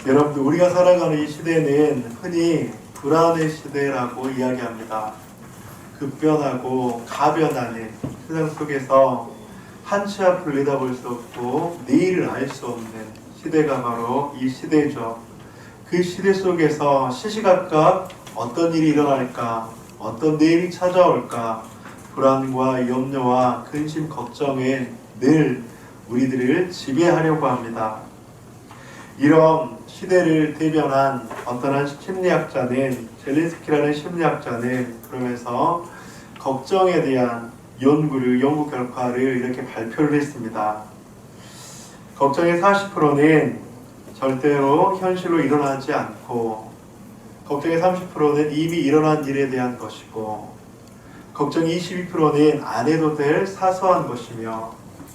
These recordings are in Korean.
여러분들, 우리가 살아가는 이 시대는 흔히 불안의 시대라고 이야기합니다. 급변하고 가변하는 세상 속에서 한치 앞을 내다볼 수 없고 내일을 알 수 없는 시대가 바로 이 시대죠. 그 시대 속에서 시시각각 어떤 일이 일어날까, 어떤 내일이 찾아올까, 불안과 염려와 근심, 걱정은 늘 우리들을 지배하려고 합니다. 이런 시대를 대변한 어떤 한 심리학자는, 젤린스키라는 심리학자는 그러면서 걱정에 대한 연구 결과를 이렇게 발표를 했습니다. 걱정의 40%는 절대로 현실로 일어나지 않고, 걱정의 30%는 이미 일어난 일에 대한 것이고, 걱정의 22%는 안 해도 될 사소한 것이며,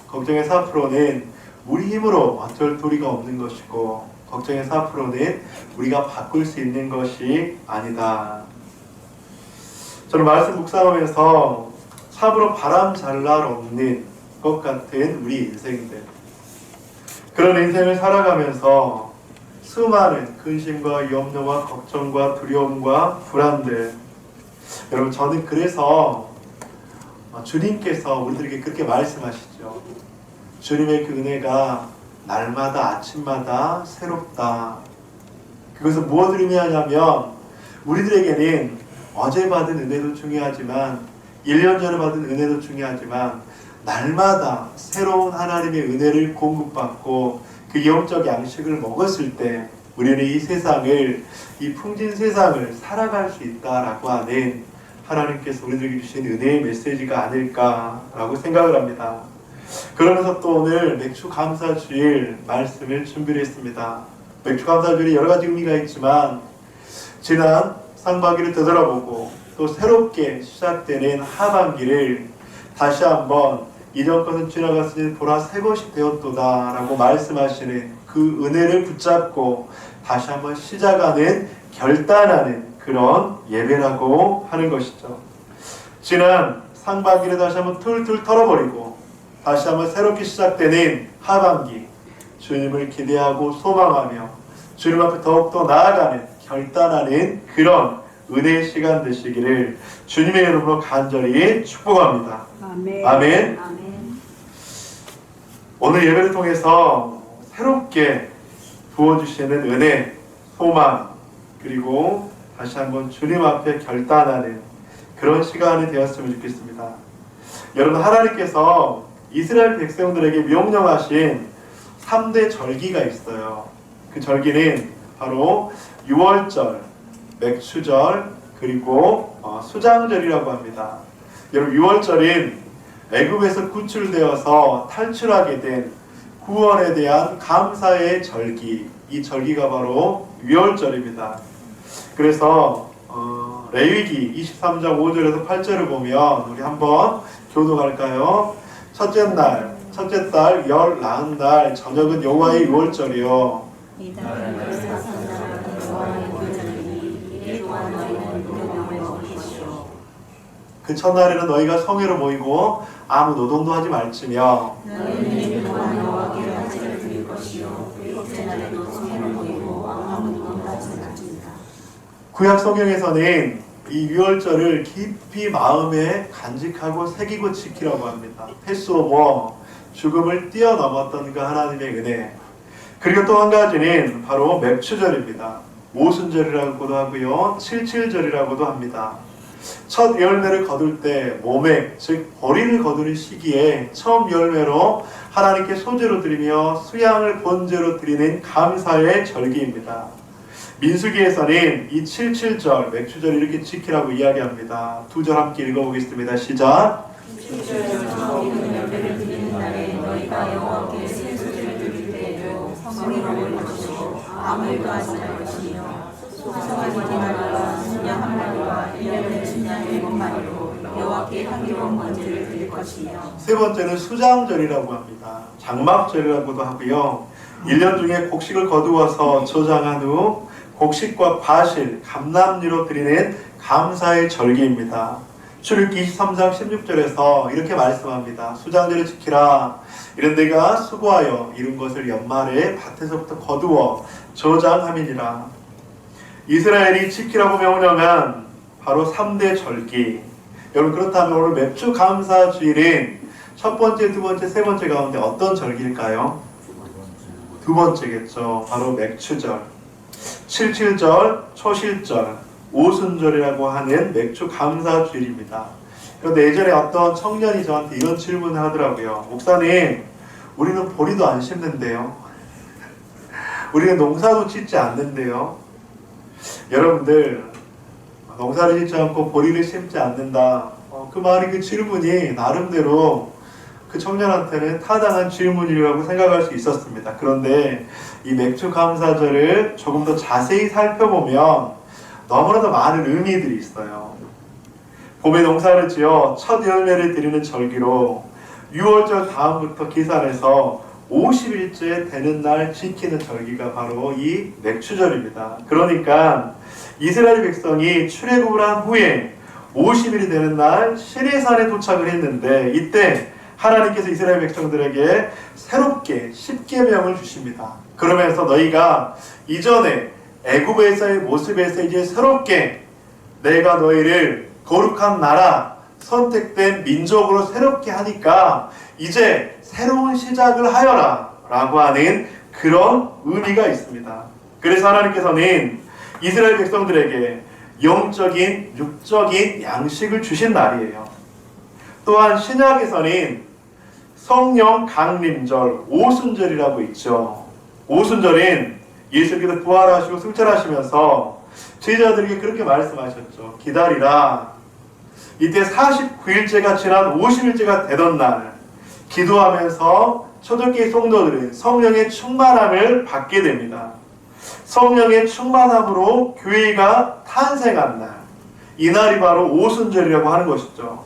걱정의 4%는 우리 힘으로 어쩔 도리가 없는 것이고, 걱정의 4%는 우리가 바꿀 수 있는 것이 아니다. 저는 말씀 묵상하면서 참으로 바람 잘 날 없는 것 같은 우리 인생들, 그런 인생을 살아가면서 수많은 근심과 염려와 걱정과 두려움과 불안들, 여러분, 저는 그래서 주님께서 우리들에게 그렇게 말씀하시죠. 주님의 그 은혜가 날마다 아침마다 새롭다. 그것은 무엇을 의미하냐면, 우리들에게는 어제 받은 은혜도 중요하지만 1년 전에 받은 은혜도 중요하지만 날마다 새로운 하나님의 은혜를 공급받고 그 영적 양식을 먹었을 때 우리는 이 세상을, 이 풍진 세상을 살아갈 수 있다라고 하는 하나님께서 우리들에게 주신 은혜의 메시지가 아닐까라고 생각을 합니다. 그러면서 또 오늘 맥주 감사주일 말씀을 준비를 했습니다. 맥주 감사주일이 여러 가지 의미가 있지만 지난 상반기를 되돌아보고 또 새롭게 시작되는 하반기를 다시 한번 이전 것은 지나갔으니 보라 새 것이 되었도다 라고 말씀하시는 그 은혜를 붙잡고 다시 한번 시작하는, 결단하는 그런 예배라고 하는 것이죠. 지난 상반기를 다시 한번 툴툴 털어버리고 다시 한번 새롭게 시작되는 하반기, 주님을 기대하고 소망하며 주님 앞에 더욱더 나아가는, 결단하는 그런 은혜의 시간 되시기를 주님의 이름으로 간절히 축복합니다. 아멘. 아멘. 아멘. 오늘 예배를 통해서 새롭게 부어주시는 은혜, 소망, 그리고 다시 한번 주님 앞에 결단하는 그런 시간이 되었으면 좋겠습니다. 여러분, 하나님께서 이스라엘 백성들에게 명령하신 3대 절기가 있어요. 그 절기는 바로 유월절, 맥추절, 그리고 수장절이라고 합니다. 여러분, 유월절은 애굽에서 구출되어서 탈출하게 된 구원에 대한 감사의 절기, 이 절기가 바로 유월절입니다. 그래서 레위기 23장 5절에서 8절을 보면 우리 한번 교독할까요? 첫째 날, 첫째 달, 열 나은 날 저녁은 여호와의 유월절이요. 그 첫날에는 너희가 성회로 모이고 아무 노동도 하지 말지며 구약 성경에서는 이 유월절을 깊이 마음에 간직하고 새기고 지키라고 합니다. 패스오버, 죽음을 뛰어넘었던 그 하나님의 은혜. 그리고 또 한 가지는 바로 맥추절입니다. 모순절이라고도 하고요, 칠칠절이라고도 합니다. 첫 열매를 거둘 때 모맥, 즉 보리를 거두는 시기에 처음 열매로 하나님께 소제로 드리며 수양을 번제로 드리는 감사의 절기입니다. 민수기에서는 이 77절, 맥추절 이렇게 지키라고 이야기합니다. 두 절 함께 읽어보겠습니다. 시작. 아무 일도 하지 말 것이며 소송하지 말라. 순양 한 마리와 1년에 순양 7마리로 여호와께 향기로운 번제를 드릴 것이며. 세 번째는 수장절이라고 합니다. 장막절이라고도 하고요. 1년 중에 곡식을 거두어서 저장한 후 곡식과 과실, 감람류로 드리는 감사의 절기입니다. 출애굽기 23장 16절에서 이렇게 말씀합니다. 수장절을 지키라. 이런 내가 수고하여 이룬 것을 연말에 밭에서부터 거두어 저장함이니라. 이스라엘이 지키라고 명령한 바로 3대 절기. 여러분, 그렇다면 오늘 맥주 감사 주일인 첫 번째, 두 번째, 세 번째 가운데 어떤 절기일까요? 두 번째겠죠. 바로 맥추절. 칠칠절, 초실절, 오순절이라고 하는 맥주 감사 주일입니다. 그런데 예전에 어떤 청년이 저한테 이런 질문을 하더라고요. 목사님, 우리는 보리도 안 심는데요. 우리는 농사도 짓지 않는데요. 여러분들, 농사를 짓지 않고 보리를 심지 않는다. 그 말이, 그 질문이 나름대로 그 청년한테는 타당한 질문이라고 생각할 수 있었습니다. 그런데 이 맥주 감사절을 조금 더 자세히 살펴보면 너무나도 많은 의미들이 있어요. 봄에 농사를 지어 첫 열매를 드리는 절기로 6월절 다음부터 계산해서 50일째 되는 날 지키는 절기가 바로 이 맥추절입니다. 그러니까 이스라엘 백성이 출애굽을 한 후에 50일이 되는 날 시내산에 도착을 했는데, 이때 하나님께서 이스라엘 백성들에게 새롭게 십계명을 주십니다. 그러면서 너희가 이전에 애굽에서의 모습에서 이제 새롭게 내가 너희를 거룩한 나라, 선택된 민족으로 새롭게 하니까 이제 새로운 시작을 하여라 라고 하는 그런 의미가 있습니다. 그래서 하나님께서는 이스라엘 백성들에게 영적인, 육적인 양식을 주신 날이에요. 또한 신약에서는 성령 강림절, 오순절이라고 있죠. 오순절은 예수께서 부활하시고 승천하시면서 제자들에게 그렇게 말씀하셨죠. 기다리라. 이때 49일째가 지난 50일째가 되던 날 기도하면서 초대교회 성도들은 성령의 충만함을 받게 됩니다. 성령의 충만함으로 교회가 탄생한 날, 이날이 바로 오순절이라고 하는 것이죠.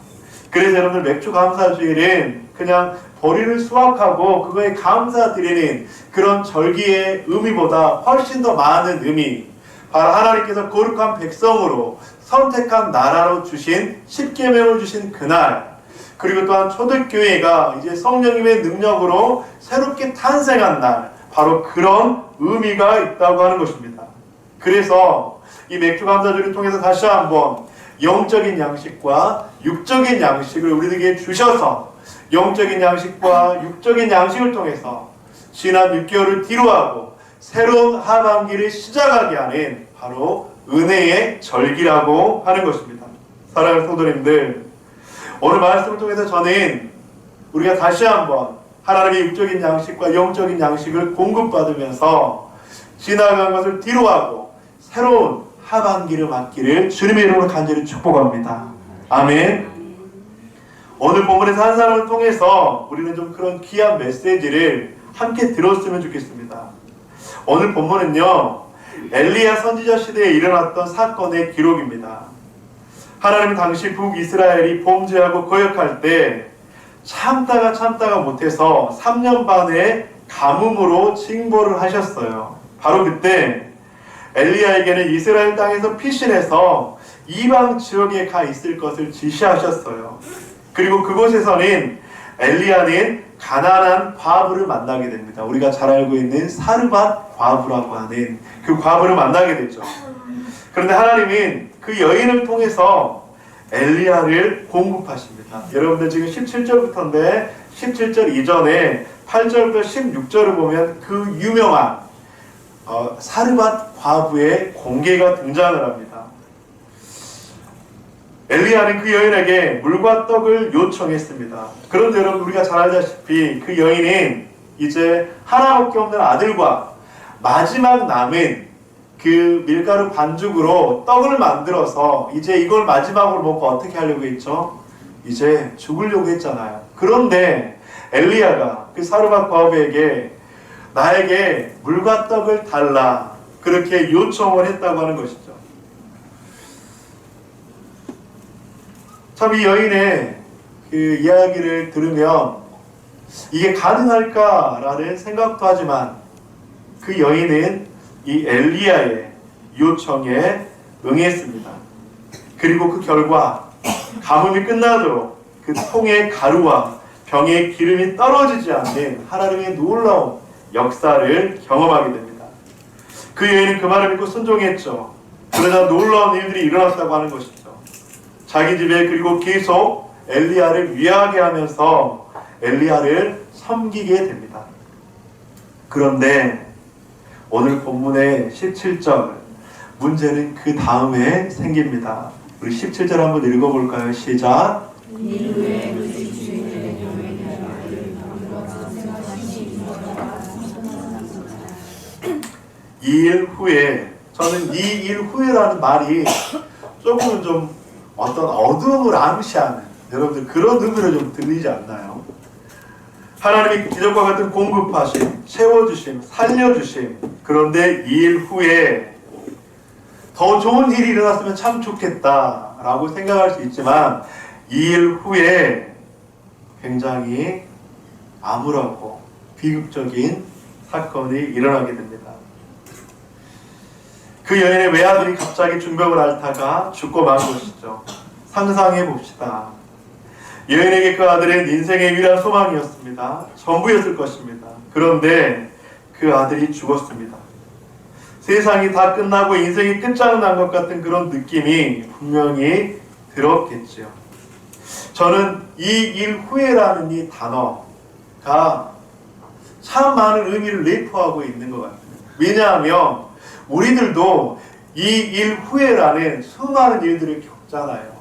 그래서 여러분들 맥주 감사주일은 그냥 보리를 수확하고 그거에 감사드리는 그런 절기의 의미보다 훨씬 더 많은 의미, 바로 하나님께서 거룩한 백성으로 선택한 나라로 주신 십계명을 주신 그날, 그리고 또한 초대교회가 이제 성령님의 능력으로 새롭게 탄생한 날, 바로 그런 의미가 있다고 하는 것입니다. 그래서 이 맥주 감사주를 통해서 다시 한번 영적인 양식과 육적인 양식을 우리에게 주셔서 영적인 양식과 육적인 양식을 통해서 지난 6개월을 뒤로하고 새로운 하반기를 시작하게 하는 바로 은혜의 절기라고 하는 것입니다. 사랑하는 성도님들, 오늘 말씀을 통해서 저는 우리가 다시 한번 하나님의 육적인 양식과 영적인 양식을 공급받으면서 지나간 것을 뒤로하고 새로운 하반기를 맞기를 주님의 이름으로 간절히 축복합니다. 아멘. 오늘 본문에서 한 사람을 통해서 우리는 좀 그런 귀한 메시지를 함께 들었으면 좋겠습니다. 오늘 본문은요, 엘리야 선지자 시대에 일어났던 사건의 기록입니다. 하나님은 당시 북이스라엘이 범죄하고 거역할 때 참다가 못해서 3년 반의 가뭄으로 징벌을 하셨어요. 바로 그때 엘리야에게는 이스라엘 땅에서 피신해서 이방 지역에 가 있을 것을 지시하셨어요. 그리고 그곳에서는 엘리야는 가난한 과부를 만나게 됩니다. 우리가 잘 알고 있는 사르밧 과부라고 하는 그 과부를 만나게 되죠. 그런데 하나님은 그 여인을 통해서 엘리야를 공급하십니다. 여러분들 지금 17절부터인데 17절 이전에 8절부터 16절을 보면 그 유명한 사르밧 과부의 공개가 등장을 합니다. 엘리야는 그 여인에게 물과 떡을 요청했습니다. 그런데 여러분, 우리가 잘 알다시피 그 여인은 이제 하나밖에 없는 아들과 마지막 남은 그 밀가루 반죽으로 떡을 만들어서 이제 이걸 마지막으로 먹고 어떻게 하려고 했죠? 이제 죽으려고 했잖아요. 그런데 엘리야가 그 사르밧 과부에게 나에게 물과 떡을 달라, 그렇게 요청을 했다고 하는 것이죠. 참 이 여인의 그 이야기를 들으면 이게 가능할까라는 생각도 하지만 그 여인은 이 엘리야의 요청에 응했습니다. 그리고 그 결과 가뭄이 끝나도록 그 통의 가루와 병의 기름이 떨어지지 않는 하나님의 놀라운 역사를 경험하게 됩니다. 그 여인은 그 말을 믿고 순종했죠. 그러자 놀라운 일들이 일어났다고 하는 것이죠. 자기 집에 그리고 계속 엘리야를 위하게 하면서 엘리야를 섬기게 됩니다. 그런데 오늘 본문의 17절 문제는 그 다음에 생깁니다. 우리 17절 한번 읽어볼까요? 시작. 이 일 후에, 저는 이 일 후에라는 말이 조금은 좀 어떤 어두움을 암시하는, 여러분들 그런 의미로 좀 들리지 않나요? 하나님이 기적과 같은 공급하심, 채워주심, 살려주심. 그런데 이 일 후에 더 좋은 일이 일어났으면 참 좋겠다라고 생각할 수 있지만 이 일 후에 굉장히 암울하고 비극적인 사건이 일어나게 됩니다. 그 여인의 외아들이 갑자기 중병을 앓다가 죽고 만 것이죠. 상상해 봅시다. 여인에게 그 아들은 인생의 유일한 소망이었습니다. 전부였을 것입니다. 그런데 그 아들이 죽었습니다. 세상이 다 끝나고 인생이 끝장난 것 같은 그런 느낌이 분명히 들었겠지요. 저는 이 일 후에라는 이 단어가 참 많은 의미를 내포하고 있는 것 같아요. 왜냐하면 우리들도 이 일 후에라는 수많은 일들을 겪잖아요.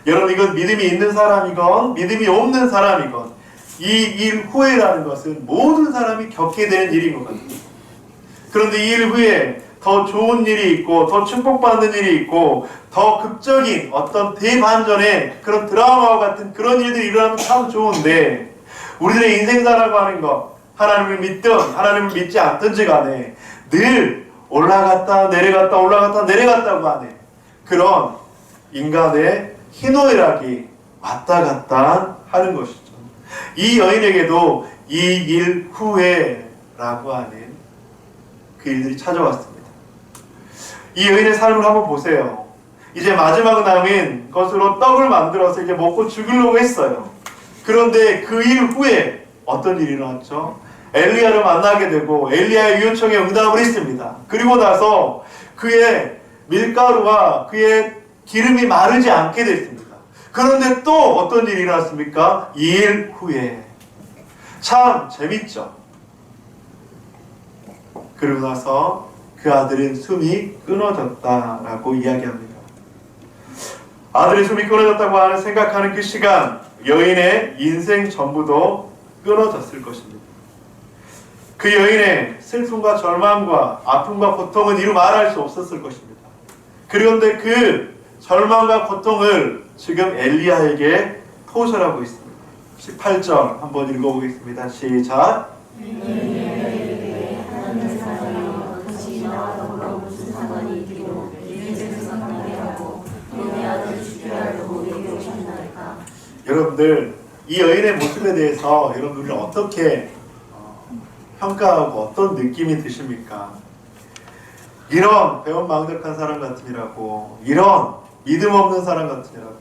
여러분, 이건 믿음이 있는 사람이건 믿음이 없는 사람이건 이 일 후에라는 것은 모든 사람이 겪게 되는 일인 것 같아요. 그런데 이 일 후에 더 좋은 일이 있고 더 축복받는 일이 있고 더 극적인 어떤 대반전의 그런 드라마와 같은 그런 일들이 일어나면 참 좋은데, 우리들의 인생사라고 하는 것, 하나님을 믿든 하나님을 믿지 않든지 간에 늘 올라갔다 내려갔다 올라갔다 내려갔다고 하는 그런 인간의 희노애락이 왔다 갔다 하는 것이죠. 이 여인에게도 이 일 후에라고 하는 그 일들이 찾아왔습니다. 이 여인의 삶을 한번 보세요. 이제 마지막 남은 것으로 떡을 만들어서 이제 먹고 죽으려고 했어요. 그런데 그 일 후에 어떤 일이 일어났죠? 엘리야를 만나게 되고 엘리야의 요청에 응답을 했습니다. 그리고 나서 그의 밀가루와 그의 기름이 마르지 않게 됐습니다. 그런데 또 어떤 일이 일어났습니까? 2일 후에. 참 재밌죠? 그러고 나서 그 아들은 숨이 끊어졌다라고 이야기합니다. 아들의 숨이 끊어졌다고 하는 생각하는 그 시간, 여인의 인생 전부도 끊어졌을 것입니다. 그 여인의 슬픔과 절망과 아픔과 고통은 이루 말할 수 없었을 것입니다. 그런데 그 절망과 고통을 지금 엘리야에게 토설하고 있습니다. 18절 한번 읽어보겠습니다. 시작. 여러분들, 이 여인의 모습에 대해서 여러분들 어떻게 평가하고 어떤 느낌이 드십니까? 이런 배은망덕한 사람 같으니라고, 이런 믿음 없는 사람 같으니라고,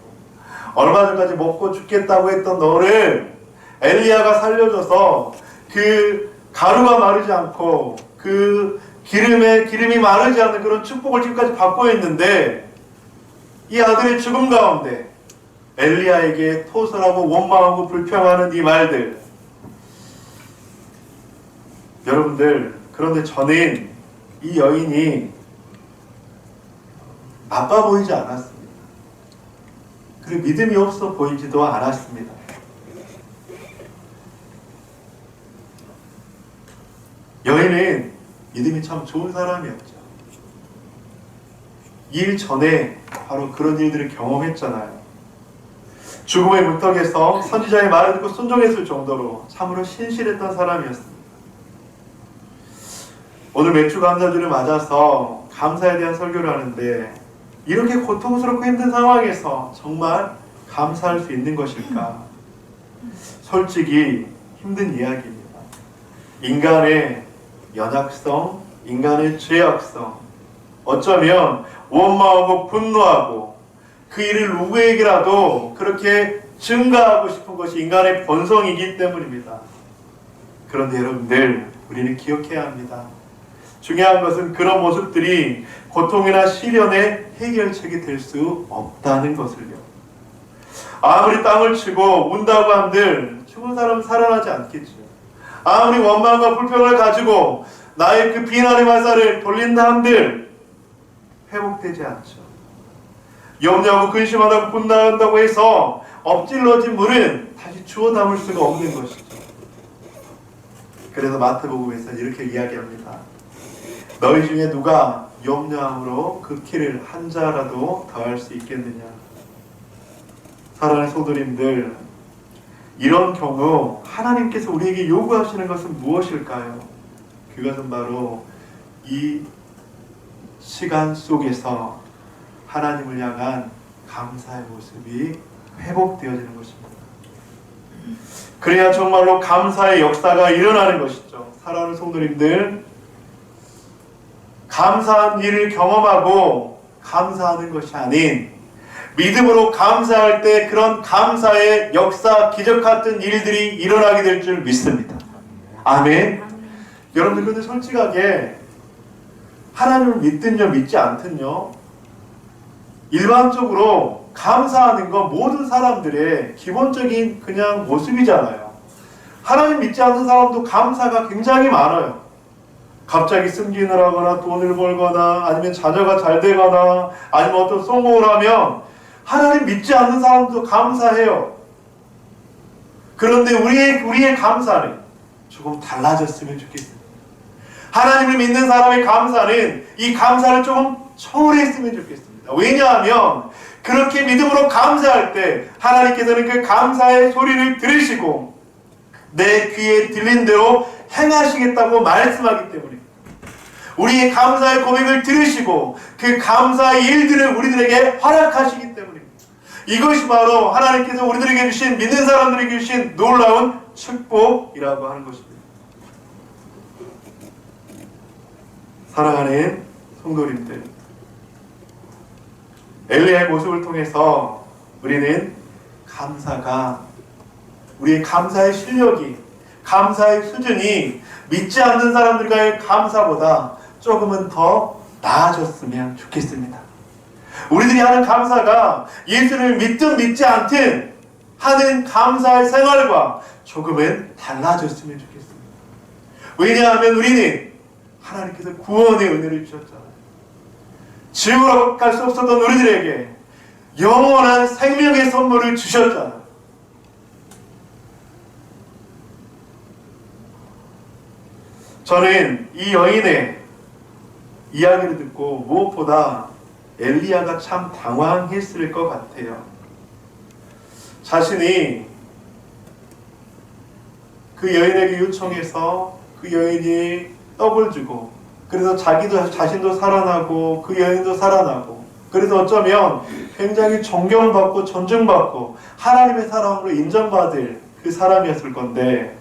얼마 전까지 먹고 죽겠다고 했던 너를 엘리야가 살려줘서 그 가루가 마르지 않고 그 기름이 마르지 않는 그런 축복을 지금까지 받고 있는데, 이 아들의 죽음 가운데 엘리야에게 토설하고 원망하고 불평하는 이 말들, 여러분들, 그런데 저는 이 여인이 나빠 보이지 않았습니다. 그리고 믿음이 없어 보이지도 않았습니다. 여인은 믿음이 참 좋은 사람이었죠. 일 전에 바로 그런 일들을 경험했잖아요. 죽음의 문턱에서 선지자의 말을 듣고 순종했을 정도로 참으로 신실했던 사람이었습니다. 오늘 맥주 감사주를 맞아서 감사에 대한 설교를 하는데, 이렇게 고통스럽고 힘든 상황에서 정말 감사할 수 있는 것일까? 솔직히 힘든 이야기입니다. 인간의 연약성, 인간의 죄악성, 어쩌면 원망하고 분노하고 그 일을 누구에게라도 그렇게 증가하고 싶은 것이 인간의 본성이기 때문입니다. 그런데 여러분들, 우리는 기억해야 합니다. 중요한 것은 그런 모습들이 고통이나 시련의 해결책이 될 수 없다는 것을요. 아무리 땅을 치고 운다고 한들 죽은 사람은 살아나지 않겠죠. 아무리 원망과 불평을 가지고 나의 그 비난의 화살을 돌린다 한들 회복되지 않죠. 염려하고 근심하다고 분노한다고 해서 엎질러진 물은 다시 주워 담을 수가 없는 것이죠. 그래서 마태복음에서 이렇게 이야기합니다. 너희 중에 누가 염려함으로 그 키를 한 자라도 더할 수 있겠느냐. 사랑하는 성도님들, 이런 경우 하나님께서 우리에게 요구하시는 것은 무엇일까요? 그것은 바로 이 시간 속에서 하나님을 향한 감사의 모습이 회복되어지는 것입니다. 그래야 정말로 감사의 역사가 일어나는 것이죠. 사랑하는 성도님들, 감사한 일을 경험하고 감사하는 것이 아닌 믿음으로 감사할 때 그런 감사의 역사, 기적 같은 일들이 일어나게 될 줄 믿습니다. 아멘. 여러분들, 근데 솔직하게 하나님을 믿든요 믿지 않든요, 일반적으로 감사하는 건 모든 사람들의 기본적인 그냥 모습이잖아요. 하나님 믿지 않는 사람도 감사가 굉장히 많아요. 갑자기 승진을 하거나 돈을 벌거나 아니면 자녀가 잘 되거나 아니면 어떤 성공을 하면 하나님 믿지 않는 사람도 감사해요. 그런데 우리의 감사는 조금 달라졌으면 좋겠습니다. 하나님을 믿는 사람의 감사는 이 감사를 조금 초월했으면 좋겠습니다. 왜냐하면 그렇게 믿음으로 감사할 때 하나님께서는 그 감사의 소리를 들으시고 내 귀에 들린 대로 행하시겠다고 말씀하기 때문에 우리의 감사의 고백을 들으시고 그 감사의 일들을 우리들에게 허락하시기 때문에 이것이 바로 하나님께서 우리들에게 주신, 믿는 사람들에게 주신 놀라운 축복이라고 하는 것입니다. 사랑하는 성도님들, 엘리야의 모습을 통해서 우리는 감사가, 우리의 감사의 실력이, 감사의 수준이 믿지 않는 사람들과의 감사보다 조금은 더 나아졌으면 좋겠습니다. 우리들이 하는 감사가 예수를 믿든 믿지 않든 하는 감사의 생활과 조금은 달라졌으면 좋겠습니다. 왜냐하면 우리는 하나님께서 구원의 은혜를 주셨잖아요. 지옥으로 갈 수 없었던 우리들에게 영원한 생명의 선물을 주셨잖아요. 저는 이 여인의 이야기를 듣고 무엇보다 엘리야가 참 당황했을 것 같아요. 자신이 그 여인에게 요청해서 그 여인이 떡을 주고, 그래서 자신도 살아나고 그 여인도 살아나고, 그래서 어쩌면 굉장히 존경받고 존중받고 하나님의 사랑으로 인정받을 그 사람이었을 건데,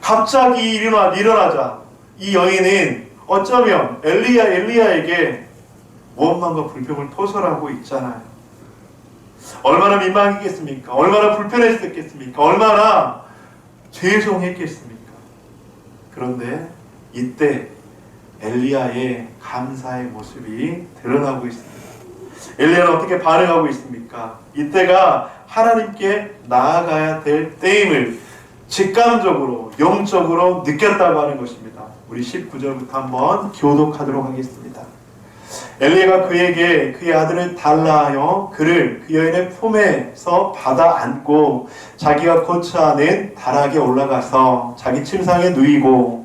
갑자기 일어나자 이 여인은 어쩌면 엘리야에게 원망과 불평을 토설하고 있잖아요. 얼마나 민망했겠습니까? 얼마나 불편했겠습니까? 얼마나 죄송했겠습니까? 그런데 이때 엘리야의 감사의 모습이 드러나고 있습니다. 엘리야는 어떻게 반응하고 있습니까? 이때가 하나님께 나아가야 될 때임을 직감적으로, 영적으로 느꼈다고 하는 것입니다. 우리 19절부터 한번 교독하도록 하겠습니다. 엘리야가 그에게 그의 아들을 달라 하여 그를 그 여인의 품에서 받아 안고 자기가 거처하는 다락에 올라가서 자기 침상에 누이고,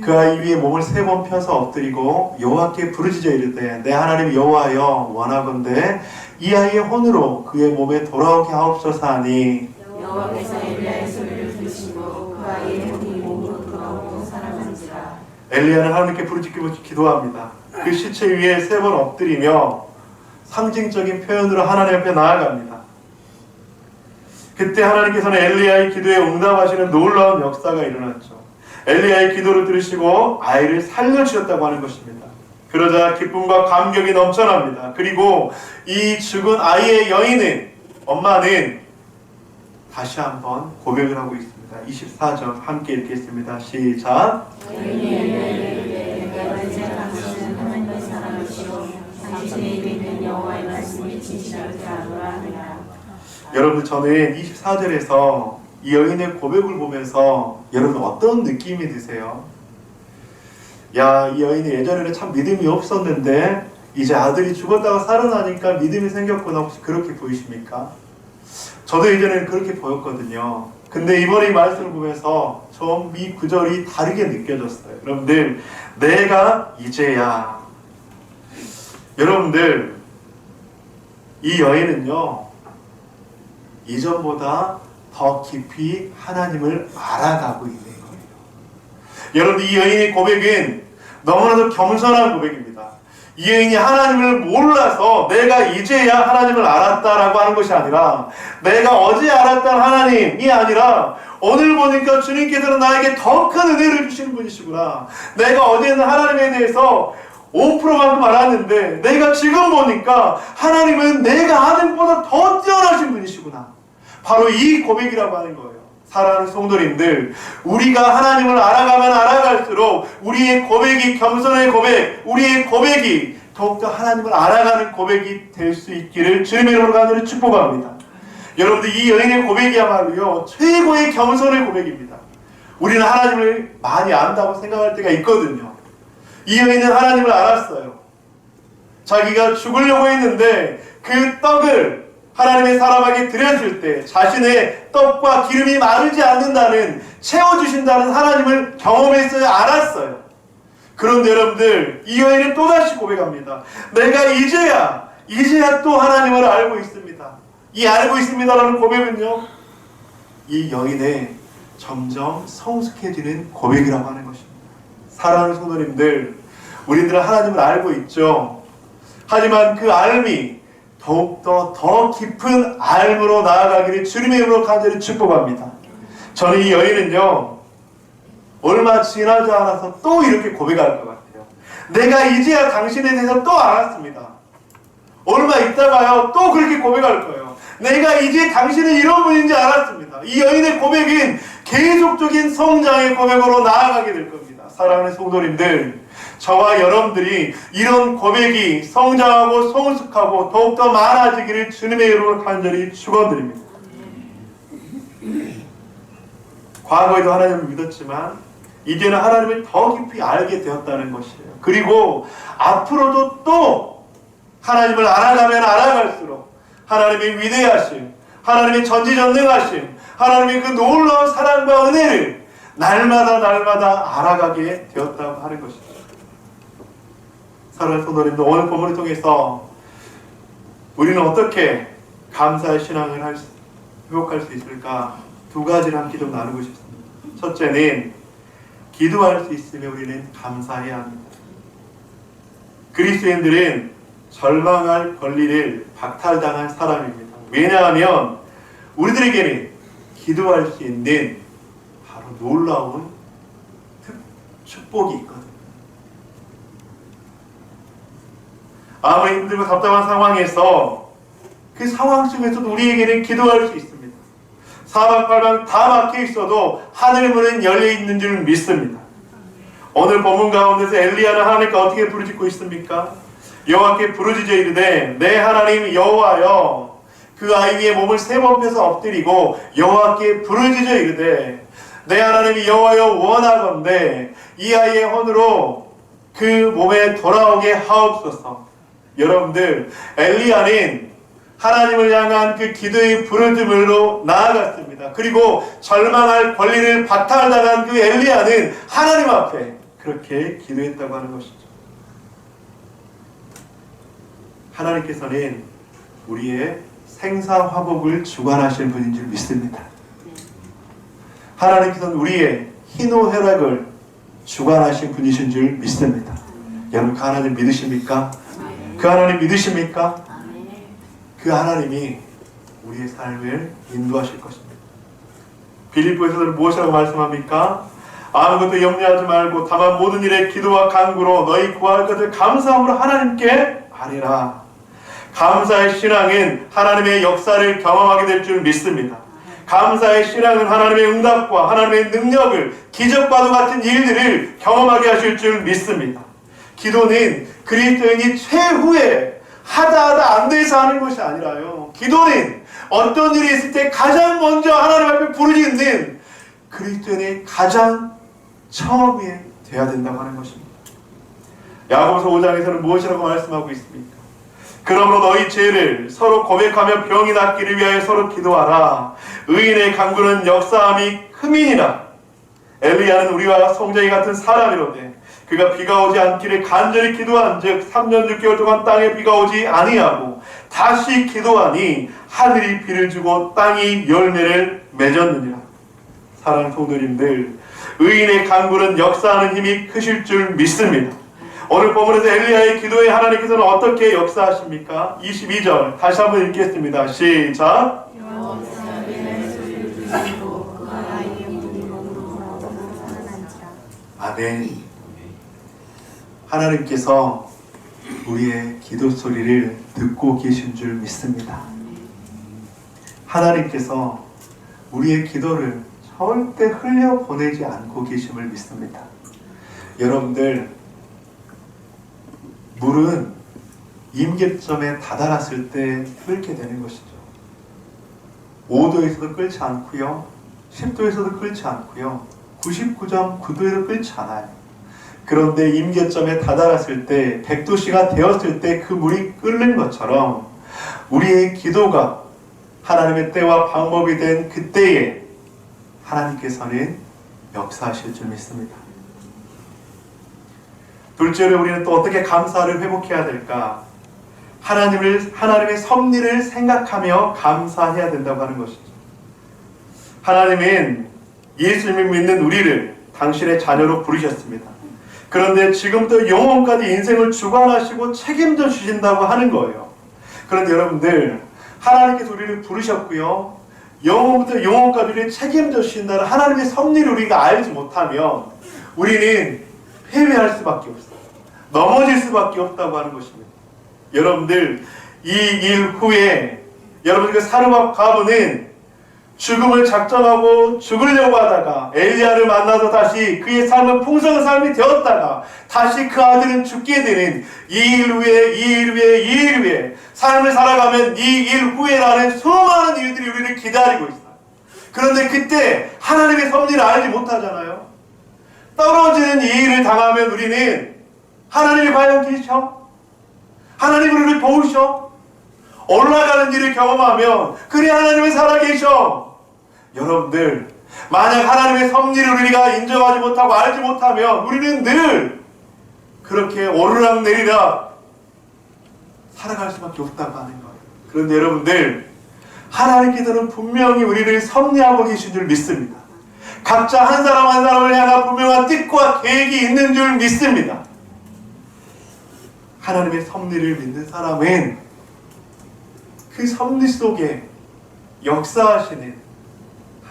그 아이 위에 몸을 3번 펴서 엎드리고 여호와께 부르짖어 이르되, 내 하나님 여호와여, 원하건대 이 아이의 혼으로 그의 몸에 돌아오게 하옵소서 하니, 여호와께서 엘리야의 소리를 들으시고 그 아이의 혼이 몸으로 돌아오고 살아난지라. 엘리야는 하나님께 부르짖고 기도합니다. 그 시체 위에 3번 엎드리며 상징적인 표현으로 하나님 앞에 나아갑니다. 그때 하나님께서는 엘리야의 기도에 응답하시는 놀라운 역사가 일어났죠. 엘리야의 기도를 들으시고 아이를 살려주셨다고 하는 것입니다. 그러자 기쁨과 감격이 넘쳐납니다. 그리고 이 죽은 아이의 여인은, 엄마는 다시 한번 고백을 하고 있습니다. 24절 함께 읽겠습니다. 시작. 하나님의 사랑이시오 당신의 입에 있는 여호와의 말씀이 진실하게 하노라. 여러분, 저는 24절에서 이 여인의 고백을 보면서 여러분 어떤 느낌이 드세요? 야, 이 여인이 예전에는 참 믿음이 없었는데 이제 아들이 죽었다가 살아나니까 믿음이 생겼구나. 혹시 그렇게 보이십니까? 저도 예전에는 그렇게 보였거든요. 근데 이번에 이 말씀을 보면서 좀 이 구절이 다르게 느껴졌어요. 여러분들, 내가 이제야, 여러분들, 이 여인은요 이전보다 더 깊이 하나님을 알아가고 있는 거예요. 여러분, 이 여인의 고백은 너무나도 겸손한 고백입니다. 이 여인이 하나님을 몰라서 내가 이제야 하나님을 알았다라고 하는 것이 아니라, 내가 어제 알았던 하나님이 아니라 오늘 보니까 주님께서는 나에게 더 큰 은혜를 주시는 분이시구나. 내가 어제는 하나님에 대해서 5%만큼 알았는데 내가 지금 보니까 하나님은 내가 아는 것보다 더 뛰어나신 분이시구나. 바로 이 고백이라고 하는 거예요. 사랑하는 성도님들, 우리가 하나님을 알아가면 알아갈수록 우리의 고백이 겸손의 고백, 우리의 고백이 더욱더 하나님을 알아가는 고백이 될 수 있기를 주님의 이름으로 간절히 축복합니다. 여러분들, 이 여인의 고백이야말로요 최고의 겸손의 고백입니다. 우리는 하나님을 많이 안다고 생각할 때가 있거든요. 이 여인은 하나님을 알았어요. 자기가 죽으려고 했는데 그 떡을 하나님의 사람에게 드렸을 때 자신의 떡과 기름이 마르지 않는다는, 채워주신다는 하나님을 경험했어요. 알았어요. 그런데 여러분들, 이 여인은 또다시 고백합니다. 내가 이제야 또 하나님을 알고 있습니다. 이 알고 있습니다라는 고백은요, 이 여인의 점점 성숙해지는 고백이라고 하는 것입니다. 사랑하는 성도님들, 우리들은 하나님을 알고 있죠. 하지만 그 알미 더욱더 더 깊은 알므로 나아가기를 주님의 이름으로 간절히 축복합니다. 저는 이 여인은요 얼마 지나지 않아서 또 이렇게 고백할 것 같아요. 내가 이제야 당신에 대해서 또 알았습니다. 얼마 있다가요 또 그렇게 고백할 거예요. 내가 이제 당신은 이런 분인지 알았습니다. 이 여인의 고백은 계속적인 성장의 고백으로 나아가게 될 겁니다. 사랑하는 성도님들, 저와 여러분들이 이런 고백이 성장하고 성숙하고 더욱더 많아지기를 주님의 이름으로 간절히 축원드립니다. 과거에도 하나님을 믿었지만 이제는 하나님을 더 깊이 알게 되었다는 것이에요. 그리고 앞으로도 또 하나님을 알아가면 알아갈수록 하나님의 위대하심, 하나님의 전지전능하심, 하나님의 그 놀라운 사랑과 은혜를 날마다 알아가게 되었다고 하는 것입니다. 사랑하는 성도님들, 오늘 본문을 통해서 우리는 어떻게 감사의 신앙을 회복할 수 있을까? 두 가지를 함께 좀 나누고 싶습니다. 첫째는 기도할 수 있으면 우리는 감사해야 합니다. 그리스도인들은 절망할 권리를 박탈당한 사람입니다. 왜냐하면 우리들에게는 기도할 수 있는 바로 놀라운 축복이 있거든요. 아무리 힘들고 답답한 상황에서 그 상황 속에서도 우리에게는 기도할 수 있습니다. 사방팔방 다 막혀 있어도 하늘 문은 열려 있는 줄 믿습니다. 오늘 본문 가운데서 엘리야는 하나님께 어떻게 부르짖고 있습니까? 여호와께 부르짖어 이르되 내 하나님 여호와여, 그 아이 위에 몸을 3번 펴서 엎드리고 여호와께 부르짖어 이르되 내 하나님 여호와여, 원하건대 이 아이의 혼으로 그 몸에 돌아오게 하옵소서. 여러분들, 엘리야는 하나님을 향한 그 기도의 부르짖음으로 나아갔습니다. 그리고 절망할 권리를 박탈당한 그 엘리야는 하나님 앞에 그렇게 기도했다고 하는 것이죠. 하나님께서는 우리의 생사화복을 주관하시는 분인 줄 믿습니다. 하나님께서는 우리의 희노애락을 주관하신 분이신 줄 믿습니다. 여러분, 그 하나님 믿으십니까? 그 하나님 믿으십니까? 그 하나님이 우리의 삶을 인도하실 것입니다. 빌립보에서는 무엇이라고 말씀합니까? 아무것도 염려하지 말고 다만 모든 일에 기도와 간구로 너희 구할 것을 감사함으로 하나님께 아뢰라. 감사의 신앙은 하나님의 역사를 경험하게 될 줄 믿습니다. 감사의 신앙은 하나님의 응답과 하나님의 능력을, 기적과도 같은 일들을 경험하게 하실 줄 믿습니다. 기도는 그리스도인이 최후에 하다 안 돼서 하는 것이 아니라요, 기도는 어떤 일이 있을 때 가장 먼저 하나님 앞에 부르짖는 그리스도인의 가장 처음에 돼야 된다고 하는 것입니다. 야고보서 5장에서는 무엇이라고 말씀하고 있습니까? 그러므로 너희 죄를 서로 고백하며 병이 낫기를 위하여 서로 기도하라. 의인의 간구는 역사함이 흠이니라. 엘리야는 우리와 성전이 같은 사람이로되 그가 비가 오지 않기를 간절히 기도한 즉 3년 6개월 동안 땅에 비가 오지 아니하고 다시 기도하니 하늘이 비를 주고 땅이 열매를 맺었느니라. 사랑하는 성도님들, 의인의 간구는 역사하는 힘이 크실 줄 믿습니다. 오늘 본문에서 엘리야의 기도에 하나님께서는 어떻게 역사하십니까? 22절 다시 한번 읽겠습니다. 시작. 아멘. 하나님께서 우리의 기도 소리를 듣고 계신 줄 믿습니다. 하나님께서 우리의 기도를 절대 흘려보내지 않고 계심을 믿습니다. 여러분들, 물은 임계점에 다다랐을 때 끓게 되는 것이죠. 5도에서도 끓지 않고요, 10도에서도 끓지 않고요, 99.9도에도 끓지 않아요. 그런데 임계점에 다다랐을 때, 100도씨가 되었을 때 그 물이 끓는 것처럼 우리의 기도가 하나님의 때와 방법이 된 그때에 하나님께서는 역사하실 줄 믿습니다. 둘째로 우리는 또 어떻게 감사를 회복해야 될까? 하나님의 섭리를 생각하며 감사해야 된다고 하는 것이죠. 하나님은 예수님을 믿는 우리를 당신의 자녀로 부르셨습니다. 그런데 지금부터 영원까지 인생을 주관하시고 책임져 주신다고 하는 거예요. 그런데 여러분들, 하나님께서 우리를 부르셨고요, 영원부터 영원까지 우리를 책임져 주신다는 하나님의 섭리를 우리가 알지 못하면 우리는 패배할 수밖에 없어요. 넘어질 수밖에 없다고 하는 것입니다. 여러분들, 이 일 후에 여러분 그 사르밧 과부는 죽음을 작정하고 죽으려고 하다가 엘리야를 만나서 다시 그의 삶은 풍성한 삶이 되었다가 다시 그 아들은 죽게 되는 이 일 후에 삶을 살아가면 이 일 후에라는 수많은 일들이 우리를 기다리고 있어요. 그런데 그때 하나님의 섭리를 알지 못하잖아요. 떨어지는 이 일을 당하면 우리는 하나님이 과연 계셔? 하나님 우리를 도우셔? 올라가는 일을 경험하면 그래 하나님이 살아계셔. 여러분들, 만약 하나님의 섭리를 우리가 인정하지 못하고 알지 못하면 우리는 늘 그렇게 오르락내리락 살아갈 수밖에 없다고 하는 거예요. 그런데 여러분들, 하나님께서는 분명히 우리를 섭리하고 계신 줄 믿습니다. 각자 한 사람 한 사람을 향한 분명한 뜻과 계획이 있는 줄 믿습니다. 하나님의 섭리를 믿는 사람은 그 섭리 속에 역사하시는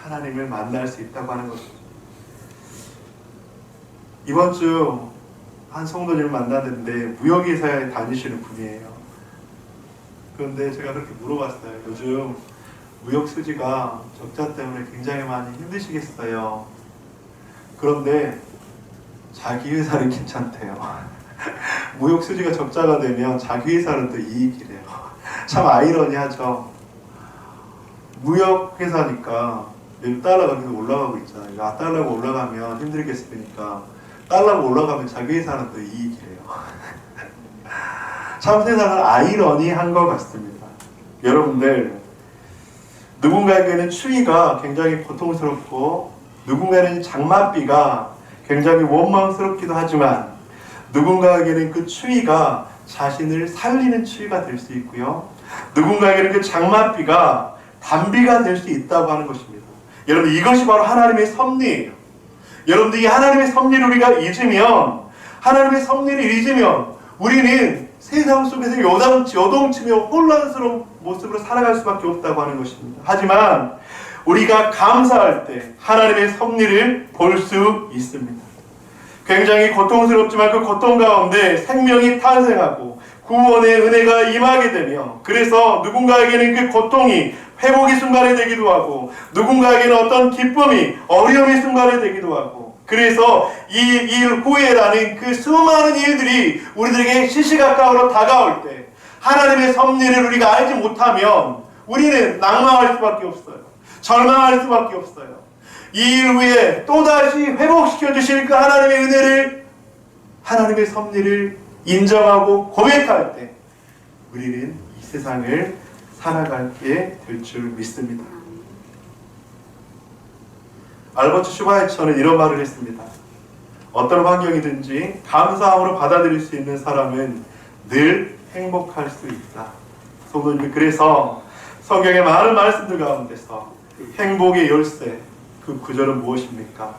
하나님을 만날 수 있다고 하는 것이죠. 이번 주 한 성도님을 만났는데 무역회사에 다니시는 분이에요. 그런데 제가 그렇게 물어봤어요. 요즘 무역 수지가 적자 때문에 굉장히 많이 힘드시겠어요. 그런데 자기 회사는 괜찮대요. 무역 수지가 적자가 되면 자기 회사는 또 이익이래요. 참 아이러니하죠. 무역 회사니까 달러가 계속 올라가고 있잖아요. 달러가 올라가면 힘들겠으니까 달러가 올라가면 자기 회사는 또 이익이래요. 참 세상은 아이러니한 것 같습니다. 여러분들, 누군가에게는 추위가 굉장히 고통스럽고 누군가에게는 장맛비가 굉장히 원망스럽기도 하지만 누군가에게는 그 추위가 자신을 살리는 추위가 될 수 있고요, 누군가에게는 그 장맛비가 단비가 될 수 있다고 하는 것입니다. 여러분, 이것이 바로 하나님의 섭리예요. 여러분들, 이 하나님의 섭리를 우리가 잊으면, 하나님의 섭리를 잊으면 우리는 세상 속에서 요동치며 혼란스러운 모습으로 살아갈 수밖에 없다고 하는 것입니다. 하지만 우리가 감사할 때 하나님의 섭리를 볼 수 있습니다. 굉장히 고통스럽지만 그 고통 가운데 생명이 탄생하고 구원의 은혜가 임하게 되며, 그래서 누군가에게는 그 고통이 회복의 순간이 되기도 하고, 누군가에게는 어떤 기쁨이 어려움의 순간이 되기도 하고, 그래서 이 일 후에라는 그 수많은 일들이 우리들에게 시시각각으로 다가올 때 하나님의 섭리를 우리가 알지 못하면 우리는 낭망할 수밖에 없어요. 절망할 수밖에 없어요. 이 일 후에 또다시 회복시켜 주실 그 하나님의 은혜를, 하나님의 섭리를 인정하고 고백할 때 우리는 이 세상을 살아가게 될 줄 믿습니다. 알버트 슈바이처는 이런 말을 했습니다. 어떤 환경이든지 감사함으로 받아들일 수 있는 사람은 늘 행복할 수 있다. 성도님이 그래서 성경의 많은 말씀들 가운데서 행복의 열쇠, 그 구절은 무엇입니까?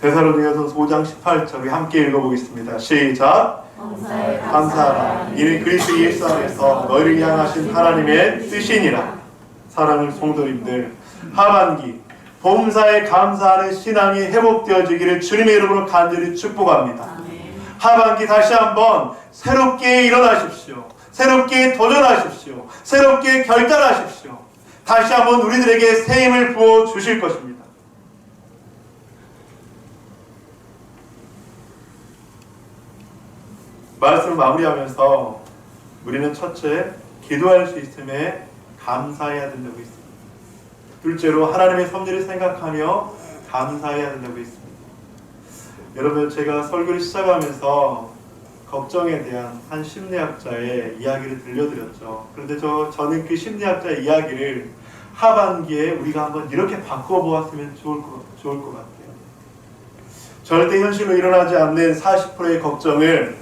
데살로니가서 5장 18절 함께 읽어보겠습니다. 시작. 감사하라. 이는 그리스도 예수 안에서 너희를 향하신 하나님의 뜻이니라. 사랑하는 성도님들, 하반기 범사에 감사하는 신앙이 회복되어지기를 주님의 이름으로 간절히 축복합니다. 하반기 다시 한번 새롭게 일어나십시오. 새롭게 도전하십시오. 새롭게 결단하십시오. 다시 한번 우리들에게 새 힘을 부어 주실 것입니다. 말씀을 마무리하면서 우리는 첫째, 기도할 수 있음에 감사해야 된다고 했습니다. 둘째로 하나님의 섭리를 생각하며 감사해야 된다고 했습니다. 여러분, 제가 설교를 시작하면서 걱정에 대한 한 심리학자의 이야기를 들려드렸죠. 그런데 저는 그 심리학자의 이야기를 하반기에 우리가 한번 이렇게 바꿔보았으면 좋을 것 같아요. 절대 현실로 일어나지 않는 40%의 걱정을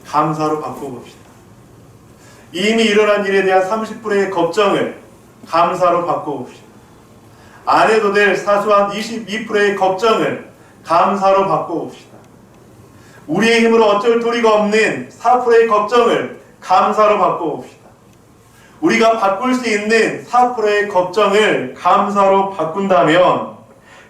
감사로 바꿔봅시다. 이미 일어난 일에 대한 30%의 걱정을 감사로 바꿔봅시다. 안 해도 될 사소한 22%의 걱정을 감사로 바꿔봅시다. 우리의 힘으로 어쩔 도리가 없는 4%의 걱정을 감사로 바꿔봅시다. 우리가 바꿀 수 있는 4%의 걱정을 감사로 바꾼다면,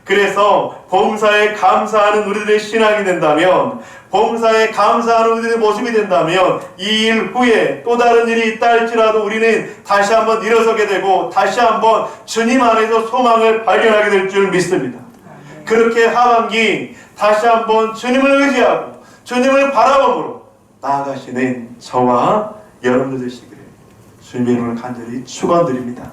그래서 범사에 감사하는 우리들의 신앙이 된다면, 범사에 감사하는 우리들의 모습이 된다면, 이 일 후에 또 다른 일이 있다 할지라도 우리는 다시 한번 일어서게 되고 다시 한번 주님 안에서 소망을 발견하게 될 줄 믿습니다. 그렇게 하반기 다시 한번 주님을 의지하고 주님을 바라봄으로 나아가시는 저와 여러분들 되시기를 주님의 이름으로 간절히 축원드립니다.